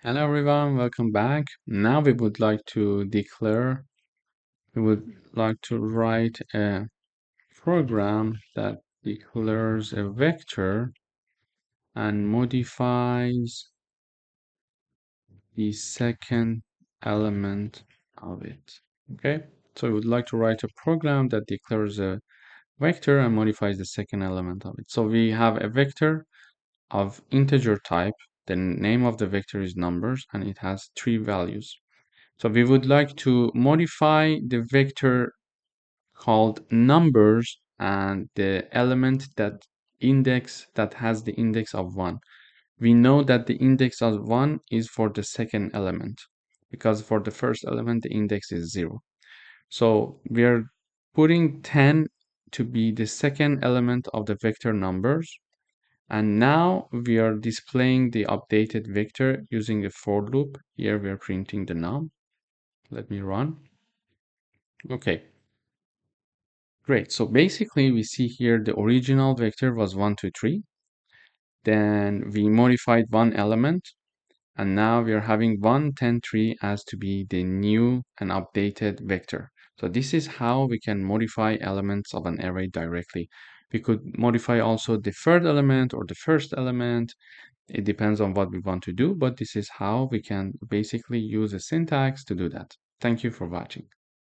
Hello everyone, welcome back. Now we would like to write a program that declares a vector and modifies the second element of it. Okay, so we would like to write a program that declares a vector and modifies the second element of it. So we have a vector of integer type. The name of the vector is numbers and it has 3 values. So we would like to modify the vector called numbers and the element that has the index of 1. We know that the index of 1 is for the second element because for the first element the index is 0. So we are putting 10 to be the second element of the vector numbers. And now we are displaying the updated vector using a for loop. Here we are printing the num. Let me run. Okay, great. So basically we see here the original vector was 1, 2, 3. Then we modified one element and now we are having 1, 10, 3 as to be the new and updated vector. So this is how we can modify elements of an array directly. We could modify also the third element or the first element. It depends on what we want to do, but this is how we can basically use a syntax to do that. Thank you for watching.